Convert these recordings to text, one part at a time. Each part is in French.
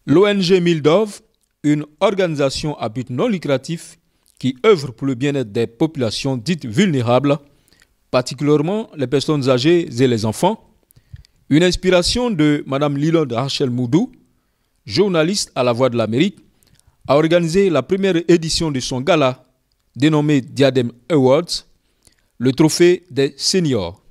L'ONG Mildov, une organisation à but non lucratif qui œuvre pour le bien-être des populations dites vulnérables, particulièrement les personnes âgées et les enfants. Une inspiration de Mme Lilod Rachel Moudou, journaliste à La Voix de l'Amérique, a organisé la première édition de son gala dénommé Diadem Awards, le trophée des seniors.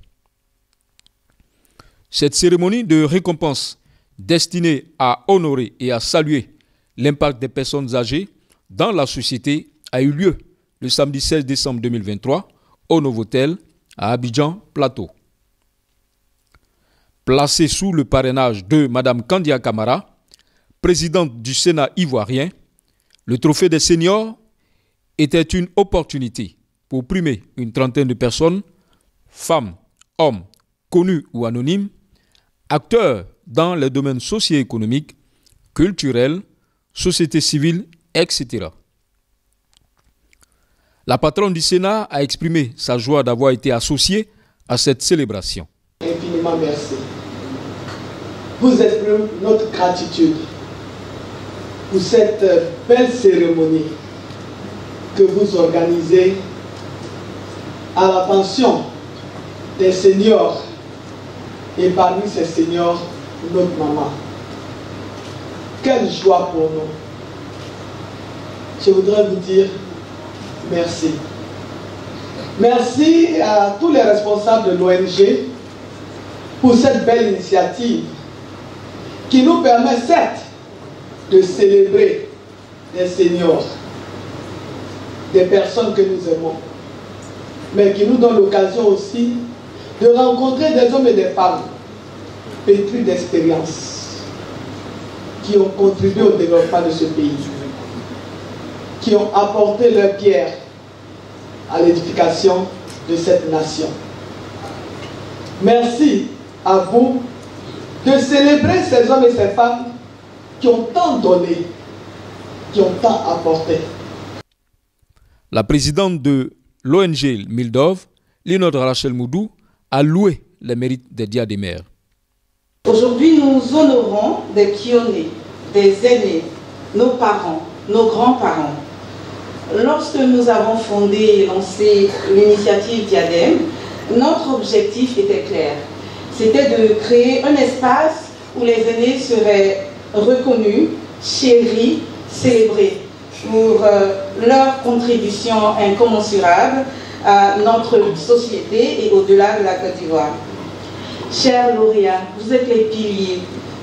Cette cérémonie de récompense destinée à honorer et à saluer l'impact des personnes âgées dans la société a eu lieu le samedi 16 décembre 2023 au Novotel à Abidjan Plateau. Placé sous le parrainage de Mme Kandia Camara, présidente du Sénat ivoirien, le trophée des seniors était une opportunité pour primer une trentaine de personnes, femmes, hommes, connus ou anonymes, acteurs dans les domaines socio-économiques, culturels, société civile, etc. La patronne du Sénat a exprimé sa joie d'avoir été associée à cette célébration. Infiniment merci. Vous exprimez notre gratitude pour cette belle cérémonie que vous organisez à l'attention des seniors et parmi ces seniors, notre maman. Quelle joie pour nous. Je voudrais vous dire merci. Merci à tous les responsables de l'ONG pour cette belle initiative qui nous permet certes de célébrer les seniors, des personnes que nous aimons, mais qui nous donne l'occasion aussi de rencontrer des hommes et des femmes pétris d'expérience, qui ont contribué au développement de ce pays, qui ont apporté leur pierre à l'édification de cette nation. Merci à vous de célébrer ces hommes et ces femmes qui ont tant donné, qui ont tant apporté. La présidente de l'ONG Mildov, Lilod Rachel Moudou, a loué les mérites des diadémaires. Aujourd'hui, nous honorons des pionniers, des aînés, nos parents, nos grands-parents. Lorsque nous avons fondé et lancé l'initiative Diadem, notre objectif était clair. C'était de créer un espace où les aînés seraient reconnus, chéris, célébrés pour leur contribution incommensurable à notre société et au-delà de la Côte d'Ivoire. Chers lauréats, vous êtes les piliers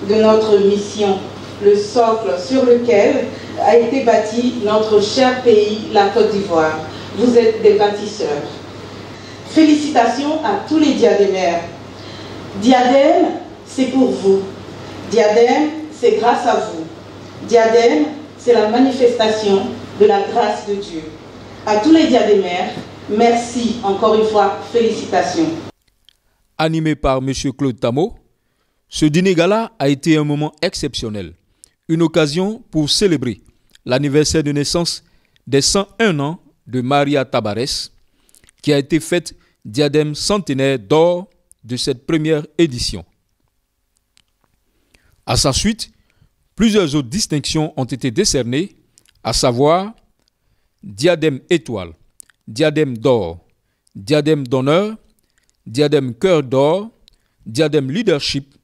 de notre mission, le socle sur lequel a été bâti notre cher pays, la Côte d'Ivoire. Vous êtes des bâtisseurs. Félicitations à tous les diadémaires. Diadème, c'est pour vous. Diadème, c'est grâce à vous. Diadème, c'est la manifestation de la grâce de Dieu. À tous les diadémaires, merci encore une fois, félicitations. Animé par M. Claude Tamo, ce dîner gala a été un moment exceptionnel, une occasion pour célébrer l'anniversaire de naissance des 101 ans de Maria Tabares, qui a été faite diadème centenaire d'or de cette première édition. À sa suite, plusieurs autres distinctions ont été décernées, à savoir diadème étoile, diadème d'or, diadème d'honneur, diadème cœur d'or, diadème leadership,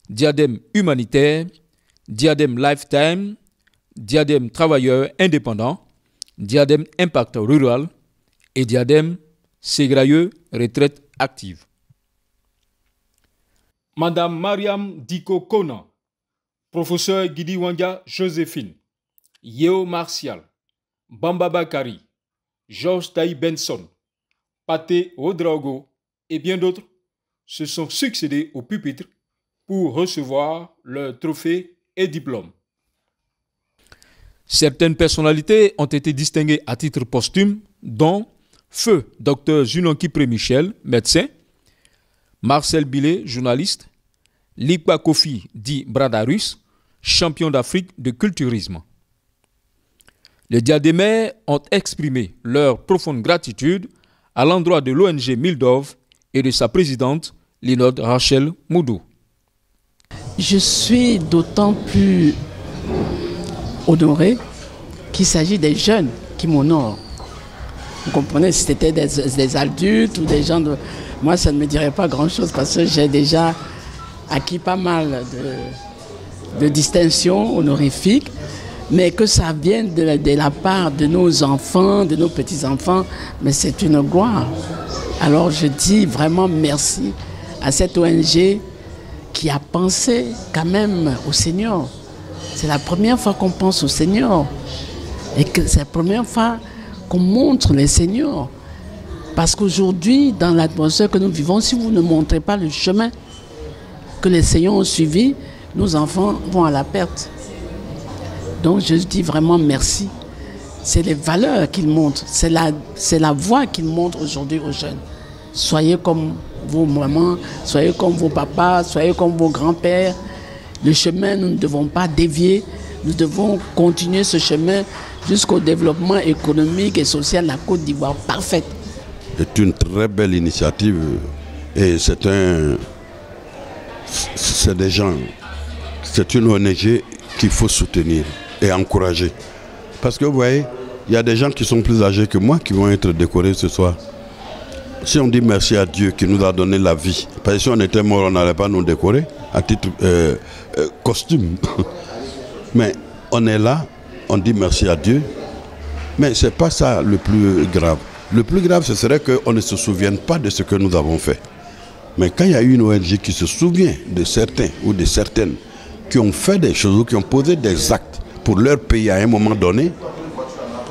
diadème humanitaire, diadème lifetime, diadème travailleur indépendant, diadème impact rural et diadème ségrailleux retraite active. Madame Mariam Diko Kona, professeur Guidi Wanga Joséphine, Yeo Martial, Bamba Bakari, Georges Taï Benson, Paté Ouedraogo et bien d'autres se sont succédés au pupitre pour recevoir leurs trophées et diplômes. Certaines personnalités ont été distinguées à titre posthume, dont Feu Dr Junonki Prémichel, médecin, Marcel Billet, journaliste, Likpa Kofi dit Bradarus, champion d'Afrique de culturisme. Les diadémaires ont exprimé leur profonde gratitude à l'endroit de l'ONG Mildov et de sa présidente, Lilod Rachel Moudou. Je suis d'autant plus honoré qu'il s'agit des jeunes qui m'honorent. Vous comprenez, si c'était des adultes ou des gens de... Moi, ça ne me dirait pas grand-chose parce que j'ai déjà acquis pas mal de distinctions honorifiques, mais que ça vienne de la part de nos enfants, de nos petits-enfants, mais c'est une gloire. Alors je dis vraiment merci à cette ONG qui a pensé quand même au Seigneur. C'est la première fois qu'on pense au Seigneur et que c'est la première fois qu'on montre les Seigneurs. Parce qu'aujourd'hui, dans l'atmosphère que nous vivons, si vous ne montrez pas le chemin que les Seigneurs ont suivi, nos enfants vont à la perte. Donc je dis vraiment merci. C'est les valeurs qu'ils montrent, c'est la voie qu'ils montrent aujourd'hui aux jeunes. Soyez comme vos mamans, soyez comme vos papas, soyez comme vos grands-pères. Le chemin, nous ne devons pas dévier, nous devons continuer ce chemin jusqu'au développement économique et social de la Côte d'Ivoire parfaite. C'est une très belle initiative et c'est des gens, c'est une ONG qu'il faut soutenir et encourager. Parce que vous voyez, il y a des gens qui sont plus âgés que moi qui vont être décorés ce soir. Si on dit merci à Dieu qui nous a donné la vie, parce que si on était mort, on n'allait pas nous décorer à titre costume. Mais on est là, on dit merci à Dieu, mais ce n'est pas ça le plus grave. Le plus grave, ce serait qu'on ne se souvienne pas de ce que nous avons fait. Mais quand il y a une ONG qui se souvient de certains ou de certaines qui ont fait des choses ou qui ont posé des actes pour leur pays à un moment donné,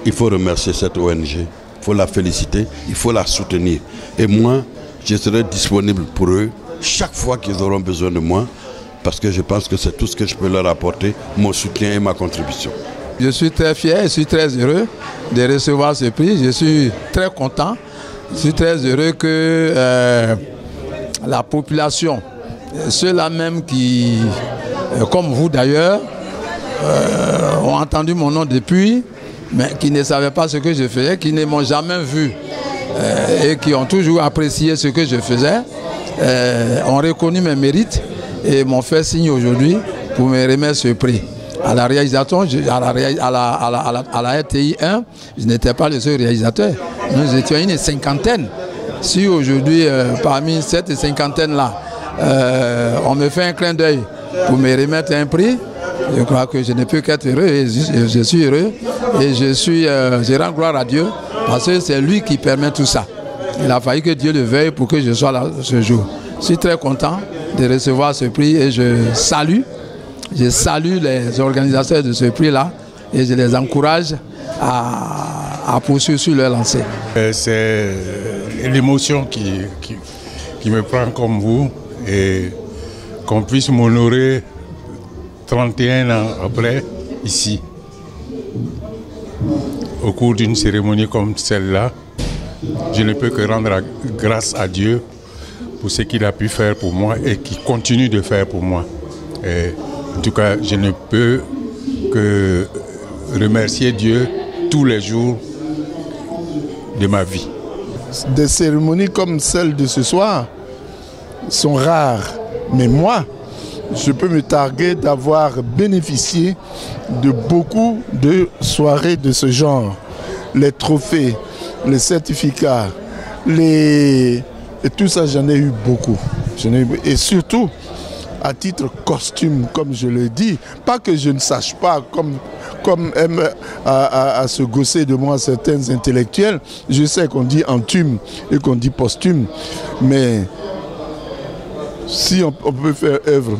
il faut remercier cette ONG, il faut la féliciter, il faut la soutenir. Et moi, je serai disponible pour eux chaque fois qu'ils auront besoin de moi, parce que je pense que c'est tout ce que je peux leur apporter, mon soutien et ma contribution. Je suis très fier, je suis très heureux de recevoir ce prix, je suis très content, je suis très heureux que la population, ceux-là même qui, comme vous d'ailleurs, ont entendu mon nom depuis, mais qui ne savaient pas ce que je faisais, qui ne m'ont jamais vu et qui ont toujours apprécié ce que je faisais, ont reconnu mes mérites et m'ont fait signe aujourd'hui pour me remettre ce prix. À la réalisation, à la RTI 1, je n'étais pas le seul réalisateur. Nous étions une cinquantaine. Si aujourd'hui, parmi cette cinquantaine-là, on me fait un clin d'œil pour me remettre un prix, je crois que je ne peux qu'être heureux et je suis heureux et je rends gloire à Dieu parce que c'est lui qui permet tout ça. Il a fallu que Dieu le veuille pour que je sois là ce jour. Je suis très content de recevoir ce prix et je salue les organisateurs de ce prix-là et je les encourage à poursuivre sur leur lancée. C'est l'émotion qui me prend comme vous et qu'on puisse m'honorer 31 ans après, ici, au cours d'une cérémonie comme celle-là. Je ne peux que rendre grâce à Dieu pour ce qu'il a pu faire pour moi et qu'il continue de faire pour moi. Et en tout cas, je ne peux que remercier Dieu tous les jours de ma vie. Des cérémonies comme celle de ce soir sont rares, mais moi, je peux me targuer d'avoir bénéficié de beaucoup de soirées de ce genre. Les trophées, les certificats, et tout ça, j'en ai eu beaucoup. Et surtout, à titre costume, comme je le dis, pas que je ne sache pas, comme aiment à se gausser de moi certains intellectuels, je sais qu'on dit entume et qu'on dit posthume, mais si on peut faire œuvre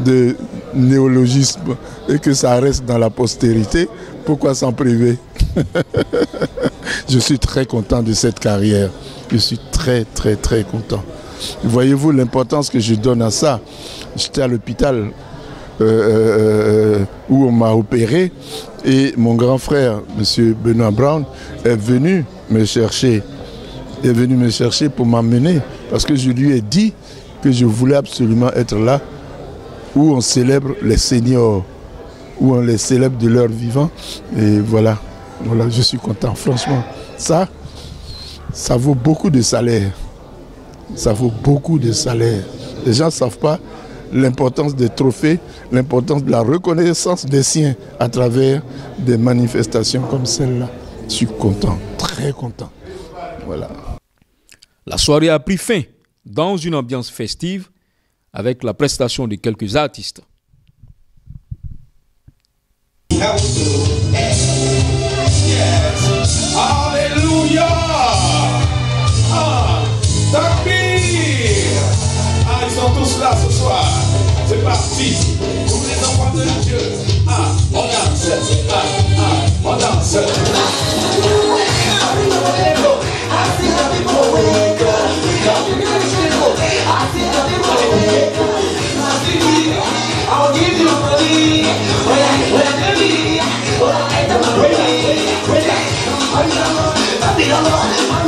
de néologisme et que ça reste dans la postérité, pourquoi s'en priver? Je suis très content de cette carrière. Je suis très content. Voyez-vous l'importance que je donne à ça. J'étais à l'hôpital où on m'a opéré et mon grand frère, M. Benoît Brown, est venu me chercher. Il est venu me chercher pour m'emmener parce que je lui ai dit que je voulais absolument être là où on célèbre les seniors, où on les célèbre de leur vivant. Et voilà, je suis content. Franchement, ça vaut beaucoup de salaire. Ça vaut beaucoup de salaire. Les gens ne savent pas l'importance des trophées, l'importance de la reconnaissance des siens à travers des manifestations comme celle-là. Je suis content, très content. Voilà. La soirée a pris fin dans une ambiance festive avec la prestation de quelques artistes. Alléluia! Takbir! Ils sont tous là ce soir. C'est parti. Tous les enfants de Dieu. On danse. On danse.